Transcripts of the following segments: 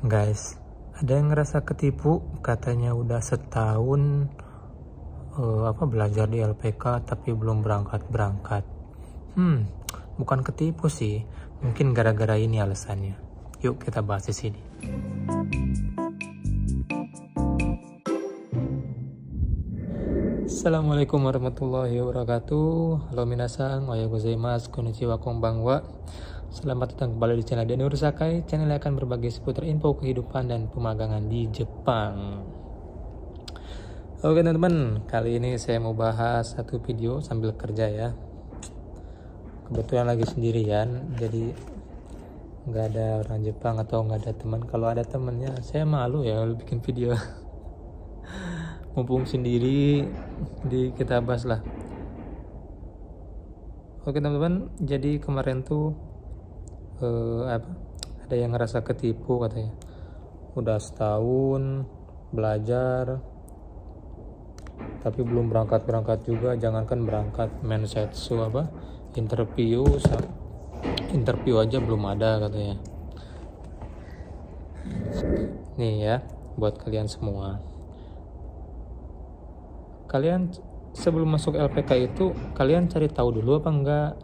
Guys, ada yang ngerasa ketipu, katanya udah setahun belajar di LPK tapi belum berangkat. Bukan ketipu sih, mungkin gara-gara ini alasannya. Yuk kita bahas di sini. Assalamualaikum warahmatullahi wabarakatuh. Halo minasan, ohayou gozaimasu, konnichiwa, konbanwa. Selamat datang kembali di channel Daniel Sakai. Channel yang akan berbagi seputar info kehidupan dan pemagangan di Jepang. Oke teman-teman, kali ini saya mau bahas satu video sambil kerja ya. Kebetulan lagi sendirian, jadi nggak ada orang Jepang atau nggak ada teman. Kalau ada temannya, saya malu ya bikin video. Mumpung sendiri, kita bahas lah. Oke teman-teman, jadi kemarin tuh ada yang ngerasa ketipu katanya. Udah setahun belajar tapi belum berangkat juga. Jangankan berangkat, mensetsu interview aja belum ada katanya. Nih ya, buat kalian semua, kalian sebelum masuk LPK itu kalian cari tahu dulu apa enggak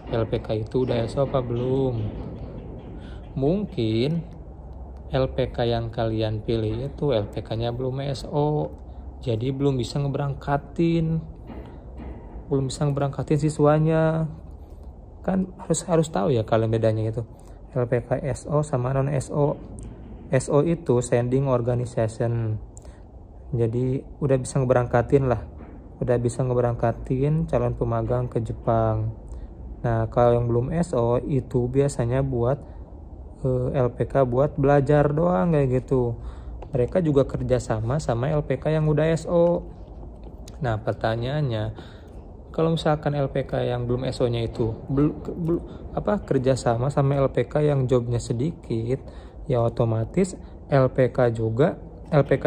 LPK itu udah SO apa belum. Mungkin LPK yang kalian pilih itu LPK-nya belum SO, jadi belum bisa ngeberangkatin siswanya. Kan harus tahu ya kalian bedanya itu LPK SO sama non SO. SO itu sending organization, jadi udah bisa ngeberangkatin calon pemagang ke Jepang. Nah, kalau yang belum SO itu biasanya buat LPK buat belajar doang kayak gitu. Mereka juga kerjasama sama LPK yang udah SO. Nah, pertanyaannya, kalau misalkan LPK yang belum SO-nya itu kerjasama sama LPK yang jobnya sedikit, ya otomatis LPK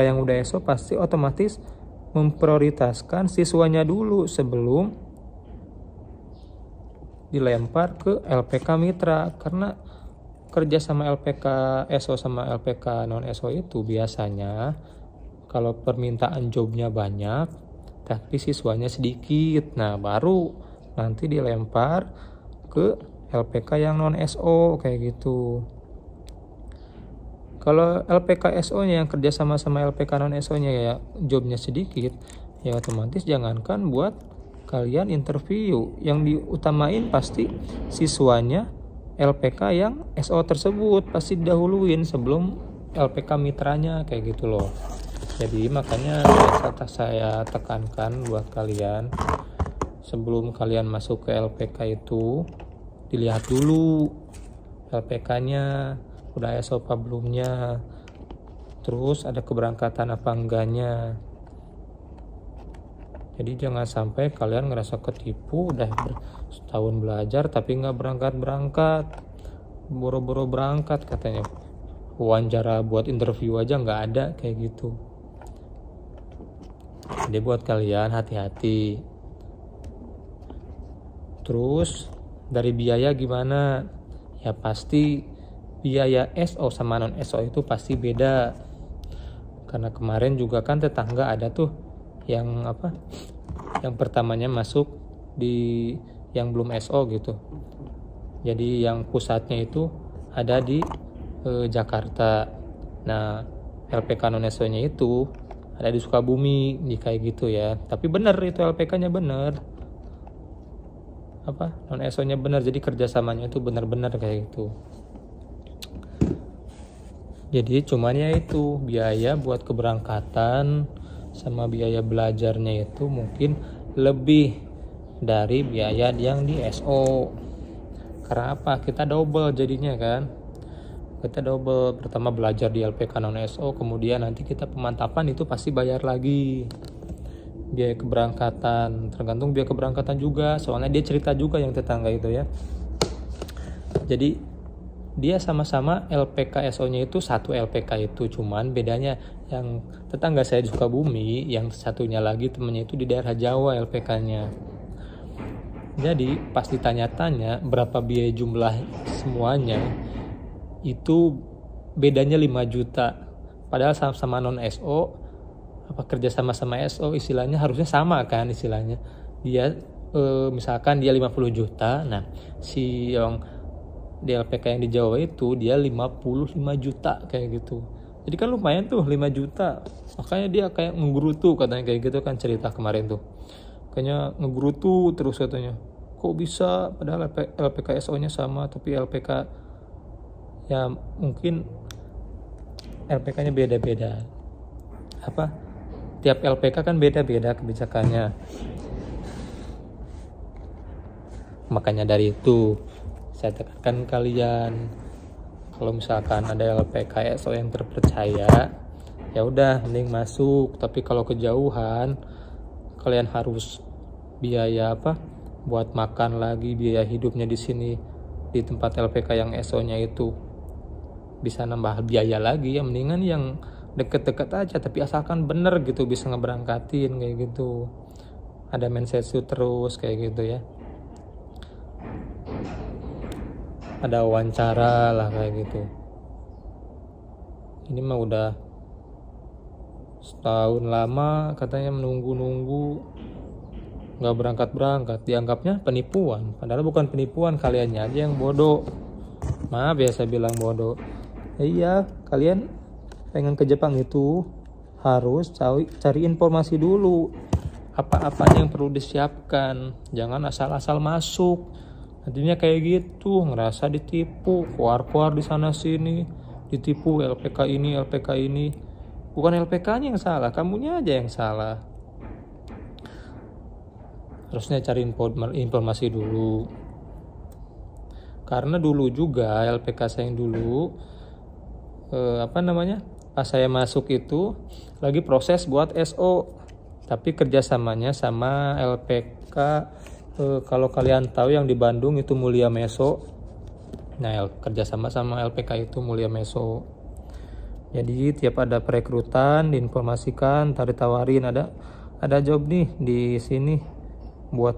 yang udah SO pasti otomatis memprioritaskan siswanya dulu sebelum dilempar ke LPK mitra. Karena kerja sama LPK SO sama LPK non SO itu biasanya kalau permintaan jobnya banyak tapi siswanya sedikit, nah baru nanti dilempar ke LPK yang non SO kayak gitu. Kalau LPK SO-nya yang kerja sama LPK non SO-nya ya jobnya sedikit, ya otomatis jangankan buat kalian interview, yang diutamain pasti siswanya LPK yang SO tersebut pasti didahuluin sebelum LPK mitranya kayak gitu loh. Jadi makanya saya tekankan buat kalian, sebelum kalian masuk ke LPK itu dilihat dulu LPK-nya udah SO apa belumnya, terus ada keberangkatan apa enggaknya. Jadi jangan sampai kalian ngerasa ketipu, udah setahun belajar tapi nggak berangkat, boro-boro berangkat katanya. Wawancara buat interview aja nggak ada kayak gitu. Jadi buat kalian hati-hati. Terus dari biaya gimana? Ya pasti biaya SO sama non SO itu pasti beda. Karena kemarin juga kan tetangga ada tuh yang pertamanya masuk di yang belum SO gitu. Jadi yang pusatnya itu ada di Jakarta. Nah, LPK non SO-nya itu ada di Sukabumi, di kayak gitu ya. Tapi benar itu LPK-nya benar. Non SO-nya benar, jadi kerjasamanya itu benar-benar kayak gitu. Jadi cuman ya itu biaya buat keberangkatan sama biaya belajarnya itu mungkin lebih dari biaya yang di SO. Karena apa? Kita double jadinya kan. Kita double, pertama belajar di LPK non SO, kemudian nanti kita pemantapan itu pasti bayar lagi. Biaya keberangkatan, tergantung biaya keberangkatan juga. Soalnya dia cerita juga yang tetangga itu ya. Jadi dia sama-sama LPK SO-nya itu satu LPK itu, cuman bedanya yang tetangga saya di Sukabumi, yang satunya lagi temennya itu di daerah Jawa LPK-nya. Jadi pas ditanya-tanya berapa biaya jumlah semuanya, itu bedanya 5 juta. Padahal sama-sama non SO, kerja sama SO istilahnya harusnya sama kan istilahnya. Dia misalkan dia 50 juta, nah si yang di LPK yang di Jawa itu dia 55 juta kayak gitu. Jadi kan lumayan tuh 5 juta. Makanya dia kayak ngegerutu katanya kayak gitu kan cerita kemarin tuh. Kayaknya ngegerutu terus katanya. Kok bisa padahal LPK SO-nya sama tapi LPK ya mungkin LPK-nya beda-beda. Tiap LPK kan beda-beda kebijakannya. Makanya dari itu saya tekankan kalian, kalau misalkan ada LPK SO yang terpercaya, ya udah mending masuk. Tapi kalau kejauhan, kalian harus biaya buat makan lagi, biaya hidupnya di sini di tempat LPK yang SO-nya itu bisa nambah biaya lagi. Ya mendingan yang deket-deket aja, tapi asalkan bener gitu bisa ngeberangkatin kayak gitu. Ada mensetsu terus kayak gitu ya. Ada wawancara lah kayak gitu. Ini mah udah setahun lama katanya menunggu nggak berangkat, dianggapnya penipuan. Padahal bukan penipuan, kaliannya aja yang bodoh. Maaf biasa bilang bodoh. Iya, kalian pengen ke Jepang itu harus cari informasi dulu, apa yang perlu disiapkan. Jangan asal-asal masuk. Nantinya kayak gitu, ngerasa ditipu, keluar di sana sini, ditipu LPK ini. Bukan LPK-nya yang salah, kamunya aja yang salah. Harusnya cari informasi dulu. Karena dulu juga LPK saya yang dulu pas saya masuk itu lagi proses buat SO, tapi kerjasamanya sama LPK. Kalau kalian tahu yang di Bandung itu Mulia Meso, nah kerjasama sama LPK itu Mulia Meso. Jadi tiap ada perekrutan diinformasikan, ditawarin ada job nih di sini buat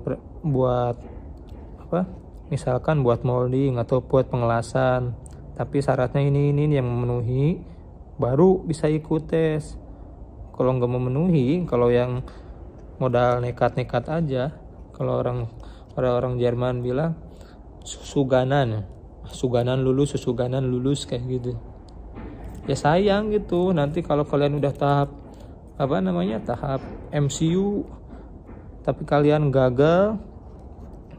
misalkan buat molding atau buat pengelasan, tapi syaratnya ini yang memenuhi baru bisa ikut tes. Kalau nggak memenuhi, kalau yang modal nekat aja, kalau orang Jerman bilang suganan lulus kayak gitu. Ya sayang gitu, nanti kalau kalian udah tahap MCU tapi kalian gagal,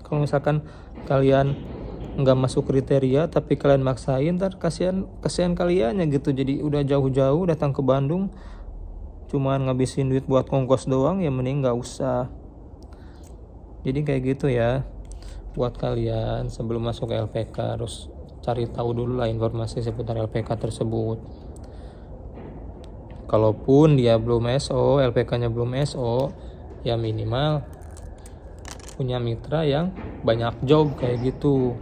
kalau misalkan kalian nggak masuk kriteria tapi kalian maksain, ntar kasihan kaliannya gitu. Jadi udah jauh-jauh datang ke Bandung cuman ngabisin duit buat kongkos doang, ya mending nggak usah. Jadi kayak gitu ya, buat kalian sebelum masuk ke LPK harus cari tahu dulu lah informasi seputar LPK tersebut. Kalaupun dia belum SO, LPK-nya belum SO, ya minimal punya mitra yang banyak job kayak gitu.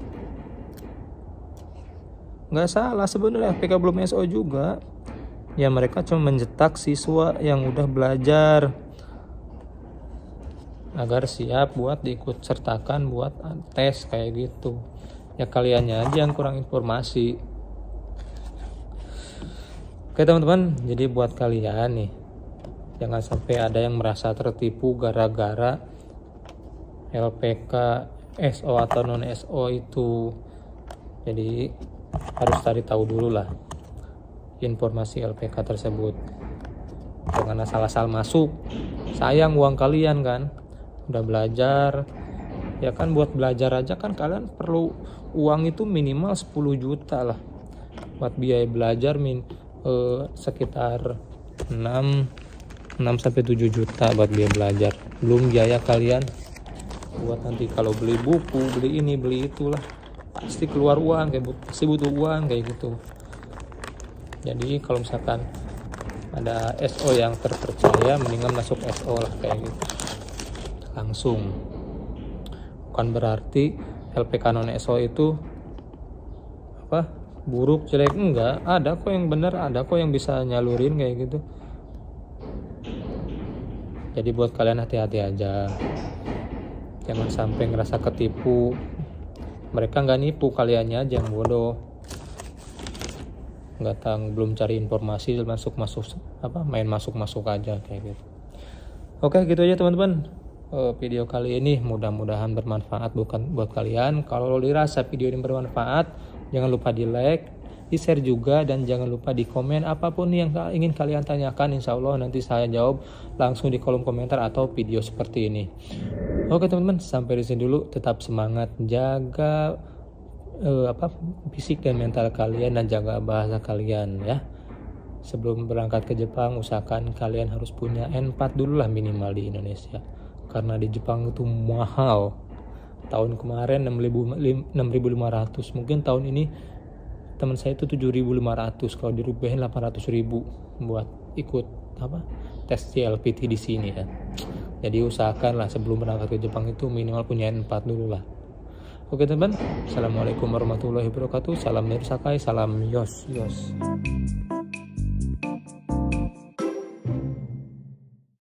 Nggak salah sebenarnya LPK belum SO juga, ya mereka cuma mencetak siswa yang udah belajar agar siap buat diikut sertakan buat tes kayak gitu. Ya kaliannya aja yang kurang informasi. Oke teman-teman, jadi buat kalian nih, jangan sampai ada yang merasa tertipu gara-gara LPK SO atau non SO itu. Jadi harus cari tahu dulu lah informasi LPK tersebut. Jangan asal-asal masuk, sayang uang kalian kan. Udah belajar, ya kan buat belajar aja kan kalian perlu uang itu minimal 10 juta lah. Buat biaya belajar sekitar 6 sampai 7 juta buat biaya belajar. Belum biaya kalian buat nanti kalau beli buku, beli ini, beli itulah. Pasti keluar uang, pasti butuh uang kayak gitu. Jadi kalau misalkan ada SO yang terpercaya, mendingan masuk SO lah kayak gitu. Langsung. Bukan berarti LPK non SO itu buruk, jelek, enggak. Ada kok yang bener, ada kok yang bisa nyalurin kayak gitu. Jadi buat kalian hati-hati aja, jangan sampai ngerasa ketipu. Mereka nggak nipu, kaliannya aja yang bodoh. nggak tahu, belum cari informasi, main masuk aja kayak gitu. Oke, gitu aja teman-teman. Video kali ini mudah-mudahan bermanfaat buat kalian. Kalau dirasa video ini bermanfaat, jangan lupa di like, di share juga, dan jangan lupa di komen apapun yang ingin kalian tanyakan. Insya Allah nanti saya jawab langsung di kolom komentar atau video seperti ini. Oke teman-teman, sampai di sini dulu. Tetap semangat, jaga fisik dan mental kalian, dan jaga bahasa kalian ya. Sebelum berangkat ke Jepang, usahakan kalian harus punya N4 dulu lah minimal di Indonesia, karena di Jepang itu mahal. Tahun kemarin 6.500, mungkin tahun ini teman saya itu 7.500, kalau dirupiahin 800.000 buat ikut tes CLPT di sini ya. Jadi usahakanlah sebelum berangkat ke Jepang itu minimal punya N4 dulu lah. Oke teman, assalamualaikum warahmatullahi wabarakatuh. Salam Nirsakai, salam Yos.